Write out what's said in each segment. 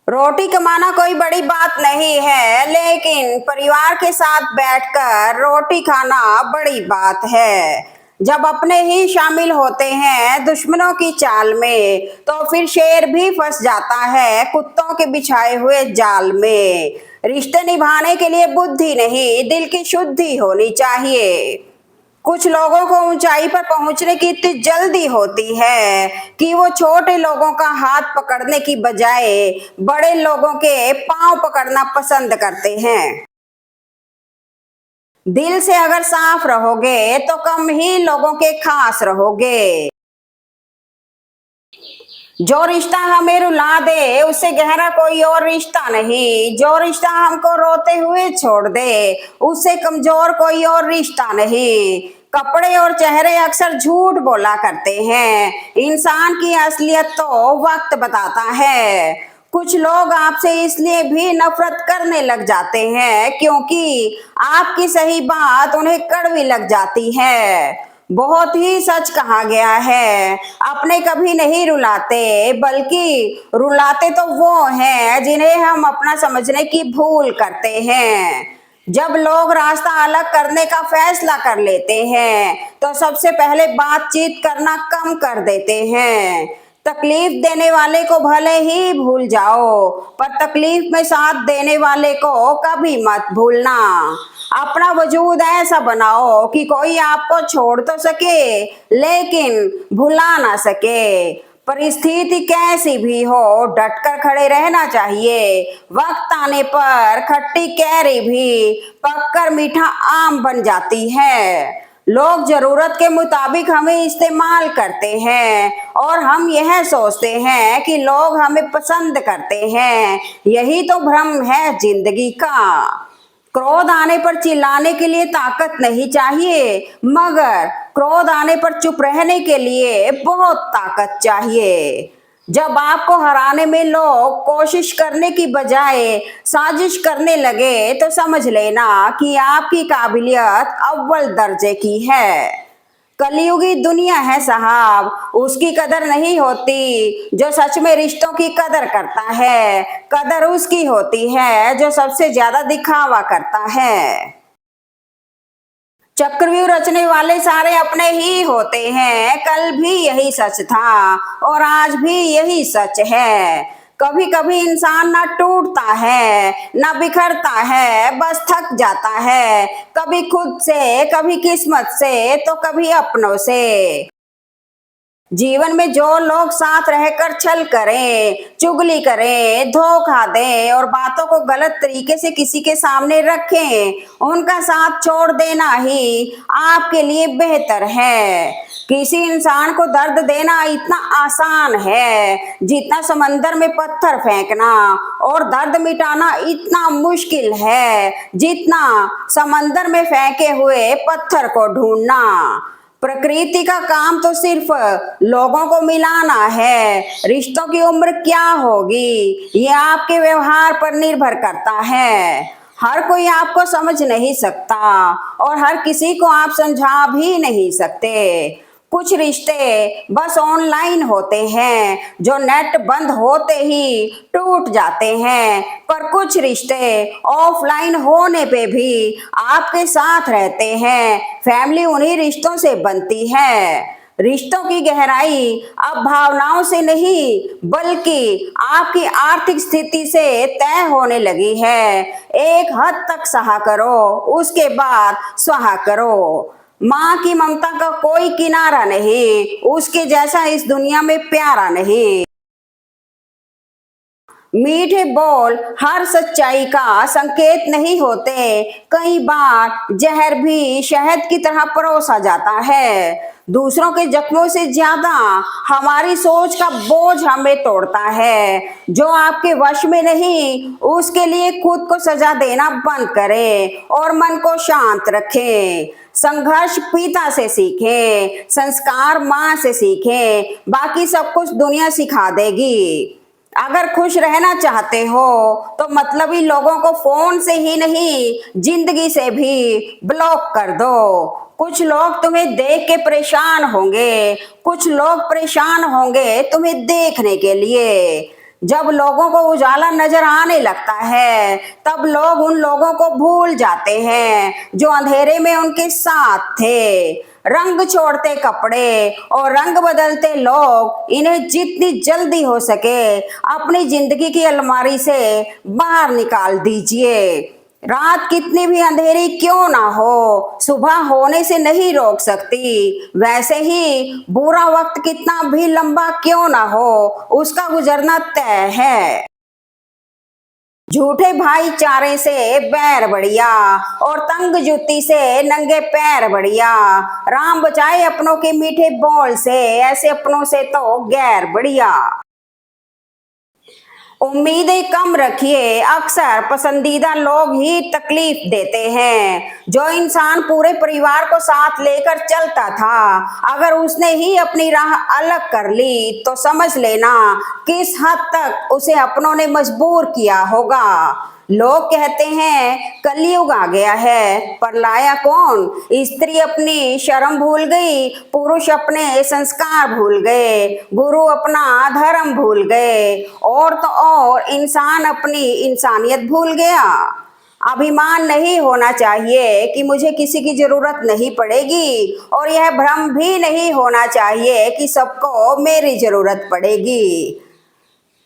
रोटी कमाना कोई बड़ी बात नहीं है, लेकिन परिवार के साथ बैठकर रोटी खाना बड़ी बात है। जब अपने ही शामिल होते हैं दुश्मनों की चाल में, तो फिर शेर भी फंस जाता है कुत्तों के बिछाए हुए जाल में। रिश्ते निभाने के लिए बुद्धि नहीं, दिल की शुद्धि होनी चाहिए। कुछ लोगों को ऊंचाई पर पहुंचने की इतनी जल्दी होती है कि वो छोटे लोगों का हाथ पकड़ने की बजाय बड़े लोगों के पांव पकड़ना पसंद करते हैं। दिल से अगर साफ रहोगे तो कम ही लोगों के खास रहोगे। जो रिश्ता हमें रुला दे उससे गहरा कोई और रिश्ता नहीं। जो रिश्ता हमको रोते हुए छोड़ दे उससे कमजोर कोई और रिश्ता नहीं। कपड़े और चेहरे अक्सर झूठ बोला करते हैं, इंसान की असलियत तो वक्त बताता है। कुछ लोग आपसे इसलिए भी नफरत करने लग जाते हैं क्योंकि आपकी सही बात उन्हें कड़वी लग जाती है। बहुत ही सच कहा गया है, अपने कभी नहीं रुलाते, बल्कि रुलाते तो वो हैं जिन्हें हम अपना समझने की भूल करते हैं। जब लोग रास्ता अलग करने का फैसला कर लेते हैं तो सबसे पहले बातचीत करना कम कर देते हैं। तकलीफ देने वाले को भले ही भूल जाओ, पर तकलीफ में साथ देने वाले को कभी मत भूलना। अपना वजूद ऐसा बनाओ कि कोई आपको छोड़ तो सके, लेकिन भुला ना सके। परिस्थिति कैसी भी हो, डटकर खड़े रहना चाहिए। वक्त आने पर खट्टी कैरी भी पककर मीठा आम बन जाती है। लोग जरूरत के मुताबिक हमें इस्तेमाल करते हैं और हम यह सोचते हैं कि लोग हमें पसंद करते हैं। यही तो भ्रम है जिंदगी का। क्रोध आने पर चिल्लाने के लिए ताकत नहीं चाहिए, मगर क्रोध आने पर चुप रहने के लिए बहुत ताकत चाहिए। जब आपको हराने में लोग कोशिश करने की बजाय साजिश करने लगे तो समझ लेना कि आपकी काबिलियत अव्वल दर्जे की है। कलयुगी दुनिया है साहब, उसकी कदर नहीं होती जो सच में रिश्तों की कदर करता है। कदर उसकी होती है जो सबसे ज्यादा दिखावा करता है। चक्रव्यूह रचने वाले सारे अपने ही होते हैं, कल भी यही सच था और आज भी यही सच है। कभी कभी इंसान ना टूटता है ना बिखरता है, बस थक जाता है। कभी खुद से, कभी किस्मत से, तो कभी अपनों से। जीवन में जो लोग साथ रहकर छल करें, चुगली करें, धोखा दें और बातों को गलत तरीके से किसी के सामने रखें, उनका साथ छोड़ देना ही आपके लिए बेहतर है। किसी इंसान को दर्द देना इतना आसान है जितना समंदर में पत्थर फेंकना, और दर्द मिटाना इतना मुश्किल है जितना समंदर में फेंके हुए पत्थर को ढूंढना। प्रकृति का काम तो सिर्फ लोगों को मिलाना है। रिश्तों की उम्र क्या होगी ये आपके व्यवहार पर निर्भर करता है। हर कोई आपको समझ नहीं सकता और हर किसी को आप समझा भी नहीं सकते। कुछ रिश्ते बस ऑनलाइन होते हैं जो नेट बंद होते ही टूट जाते हैं, पर कुछ रिश्ते ऑफलाइन होने पे भी आपके साथ रहते हैं। फैमिली उन्हीं रिश्तों से बनती है। रिश्तों की गहराई अब भावनाओं से नहीं, बल्कि आपकी आर्थिक स्थिति से तय होने लगी है। एक हद तक सहा करो, उसके बाद सहा करो। माँ की ममता का कोई किनारा नहीं, उसके जैसा इस दुनिया में प्यारा नहीं। मीठे बोल हर सच्चाई का संकेत नहीं होते, कई बार जहर भी शहद की तरह परोसा जाता है। दूसरों के जख्मों से ज्यादा हमारी सोच का बोझ हमें तोड़ता है। जो आपके वश में नहीं, उसके लिए खुद को सजा देना बंद करें और मन को शांत रखें। संघर्ष पिता से सीखें, संस्कार माँ से सीखें, बाकी सब कुछ दुनिया सिखा देगी। अगर खुश रहना चाहते हो तो मतलबी लोगों को फोन से ही नहीं, जिंदगी से भी ब्लॉक कर दो। कुछ लोग तुम्हें देख के परेशान होंगे, कुछ लोग परेशान होंगे तुम्हें देखने के लिए। जब लोगों को उजाला नजर आने लगता है तब लोग उन लोगों को भूल जाते हैं जो अंधेरे में उनके साथ थे। रंग छोड़ते कपड़े और रंग बदलते लोग, इन्हें जितनी जल्दी हो सके अपनी जिंदगी की अलमारी से बाहर निकाल दीजिए। रात कितनी भी अंधेरी क्यों ना हो, सुबह होने से नहीं रोक सकती। वैसे ही बुरा वक्त कितना भी लंबा क्यों ना हो, उसका गुजरना तय है। झूठे भाईचारे से बैर बढ़िया और तंग जुत्ती से नंगे पैर बढ़िया। राम बचाए अपनों के मीठे बोल से, ऐसे अपनों से तो गैर बढ़िया। उम्मीदें कम रखिए, अक्सर पसंदीदा लोग ही तकलीफ देते हैं। जो इंसान पूरे परिवार को साथ लेकर चलता था, अगर उसने ही अपनी राह अलग कर ली तो समझ लेना किस हद तक उसे अपनों ने मजबूर किया होगा। लोग कहते हैं कलयुग आ गया है, पर लाया कौन? स्त्री अपनी शर्म भूल गई, पुरुष अपने संस्कार भूल गए, गुरु अपना धर्म भूल गए, और तो और इंसान अपनी इंसानियत भूल गया। अभिमान नहीं होना चाहिए कि मुझे किसी की जरूरत नहीं पड़ेगी, और यह भ्रम भी नहीं होना चाहिए कि सबको मेरी जरूरत पड़ेगी।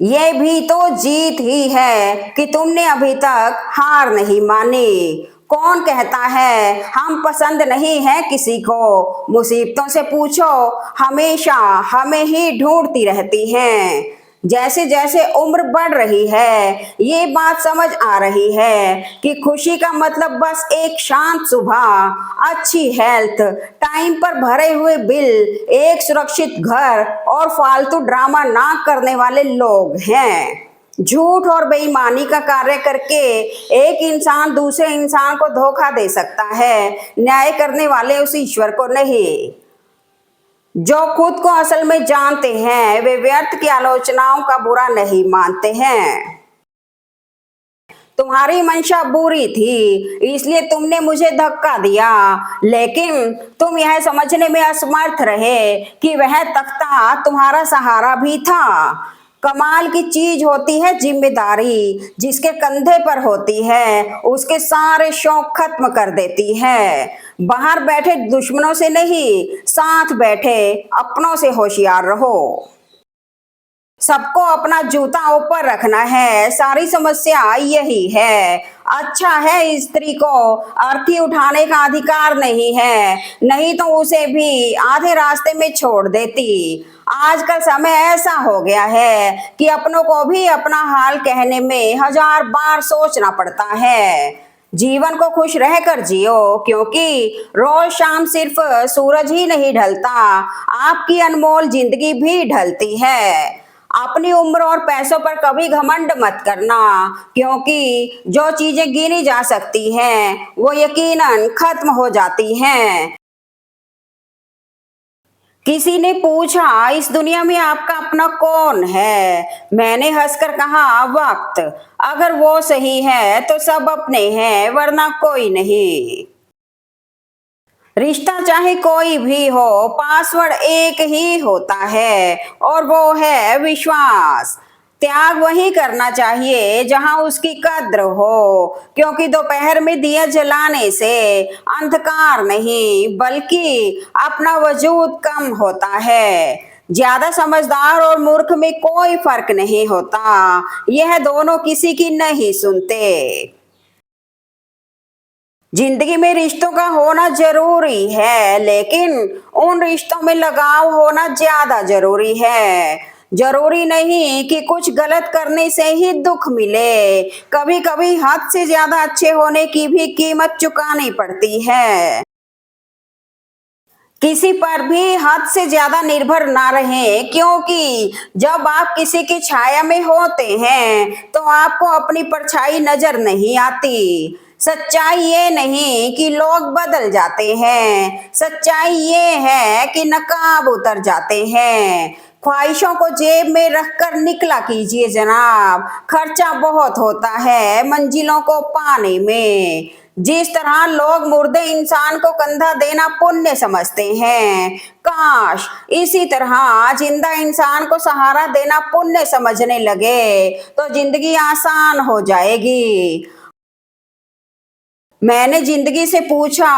ये भी तो जीत ही है कि तुमने अभी तक हार नहीं मानी। कौन कहता है हम पसंद नहीं है किसी को? मुसीबतों से पूछो, हमेशा हमें ही ढूंढती रहती हैं। जैसे जैसे उम्र बढ़ रही है, ये बात समझ आ रही है कि खुशी का मतलब बस एक शांत सुबह, अच्छी हेल्थ, टाइम पर भरे हुए बिल, एक सुरक्षित घर और फालतू ड्रामा ना करने वाले लोग हैं। झूठ और बेईमानी का कार्य करके एक इंसान दूसरे इंसान को धोखा दे सकता है, न्याय करने वाले उस ईश्वर को नहीं। जो खुद को असल में जानते हैं, वे व्यर्थ की आलोचनाओं का बुरा नहीं मानते हैं। तुम्हारी मंशा बुरी थी, इसलिए तुमने मुझे धक्का दिया, लेकिन तुम यह समझने में असमर्थ रहे कि वह तख्ता तुम्हारा सहारा भी था। कमाल की चीज होती है जिम्मेदारी, जिसके कंधे पर होती है उसके सारे शौक खत्म कर देती है। बाहर बैठे दुश्मनों से नहीं, साथ बैठे अपनों से होशियार रहो। सबको अपना जूता ऊपर रखना है, सारी समस्या यही है। अच्छा है स्त्री को अर्थी उठाने का अधिकार नहीं है, नहीं तो उसे भी आधे रास्ते में छोड़ देती। आज का समय ऐसा हो गया है कि अपनों को भी अपना हाल कहने में 1000 बार सोचना पड़ता है। जीवन को खुश रहकर जियो, क्योंकि रोज शाम सिर्फ सूरज ही नहीं ढलता, आपकी अनमोल जिंदगी भी ढलती है। अपनी उम्र और पैसों पर कभी घमंड मत करना, क्योंकि जो चीजें गिनी जा सकती हैं वो यकीनन खत्म हो जाती हैं। किसी ने पूछा इस दुनिया में आपका अपना कौन है? मैंने हंसकर कहा वक्त। अगर वो सही है तो सब अपने हैं, वरना कोई नहीं। रिश्ता चाहे कोई भी हो, पासवर्ड एक ही होता है, और वो है विश्वास। त्याग वही करना चाहिए जहां उसकी कद्र हो, क्योंकि दोपहर में दिया जलाने से अंधकार नहीं बल्कि अपना वजूद कम होता है। ज्यादा समझदार और मूर्ख में कोई फर्क नहीं होता, यह दोनों किसी की नहीं सुनते। जिंदगी में रिश्तों का होना जरूरी है, लेकिन उन रिश्तों में लगाव होना ज्यादा जरूरी है। जरूरी नहीं कि कुछ गलत करने से ही दुख मिले, कभी कभी हद से ज्यादा अच्छे होने की भी कीमत चुकानी पड़ती है। किसी पर भी हद से ज्यादा निर्भर ना रहें, क्योंकि जब आप किसी की छाया में होते हैं तो आपको अपनी परछाई नजर नहीं आती। सच्चाई ये नहीं कि लोग बदल जाते हैं, सच्चाई ये है कि नकाब उतर जाते हैं। ख्वाहिशों को जेब में रखकर निकला कीजिए जनाब, खर्चा बहुत होता है मंजिलों को पाने में। जिस तरह लोग मुर्दे इंसान को कंधा देना पुण्य समझते हैं, काश इसी तरह जिंदा इंसान को सहारा देना पुण्य समझने लगे तो जिंदगी आसान हो जाएगी। मैंने जिंदगी से पूछा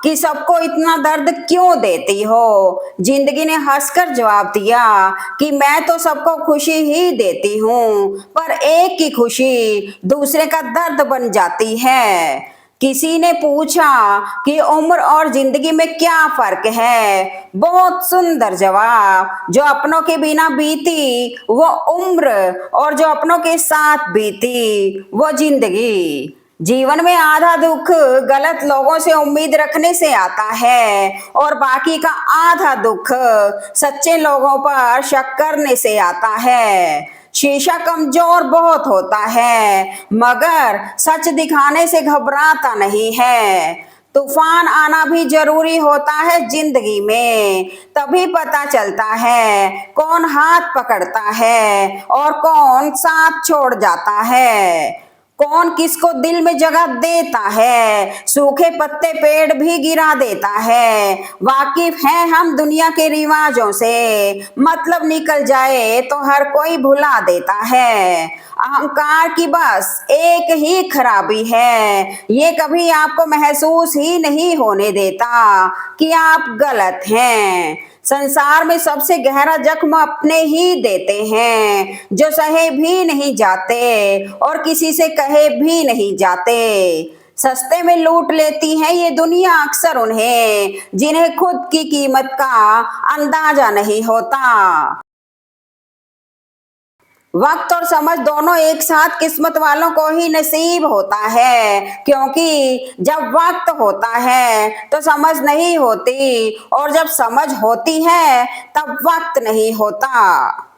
कि सबको इतना दर्द क्यों देती हो। जिंदगी ने हंसकर जवाब दिया कि मैं तो सबको खुशी ही देती हूँ, पर एक की खुशी दूसरे का दर्द बन जाती है। किसी ने पूछा कि उम्र और जिंदगी में क्या फर्क है। बहुत सुंदर जवाब। जो अपनों के बिना बीती वो उम्र, और जो अपनों के साथ बीती वो जिंदगी। जीवन में आधा दुख गलत लोगों से उम्मीद रखने से आता है और बाकी का आधा दुख सच्चे लोगों पर शक करने से आता है। शीशा कमजोर बहुत होता है मगर सच दिखाने से घबराता नहीं है। तूफान आना भी जरूरी होता है जिंदगी में, तभी पता चलता है कौन हाथ पकड़ता है और कौन साथ छोड़ जाता है, कौन किसको दिल में जगह देता है। सूखे पत्ते पेड़ भी गिरा देता है। वाकिफ हैं हम दुनिया के रिवाजों से, मतलब निकल जाए तो हर कोई भुला देता है। अहंकार की बस एक ही खराबी है, ये कभी आपको महसूस ही नहीं होने देता कि आप गलत हैं। संसार में सबसे गहरा जख्म अपने ही देते हैं, जो सहे भी नहीं जाते और किसी से कहे भी नहीं जाते। सस्ते में लूट लेती है ये दुनिया अक्सर उन्हें, जिन्हें खुद की कीमत का अंदाजा नहीं होता। वक्त और समझ दोनों एक साथ किस्मत वालों को ही नसीब होता है, क्योंकि जब वक्त होता है तो समझ नहीं होती और जब समझ होती है तब वक्त नहीं होता।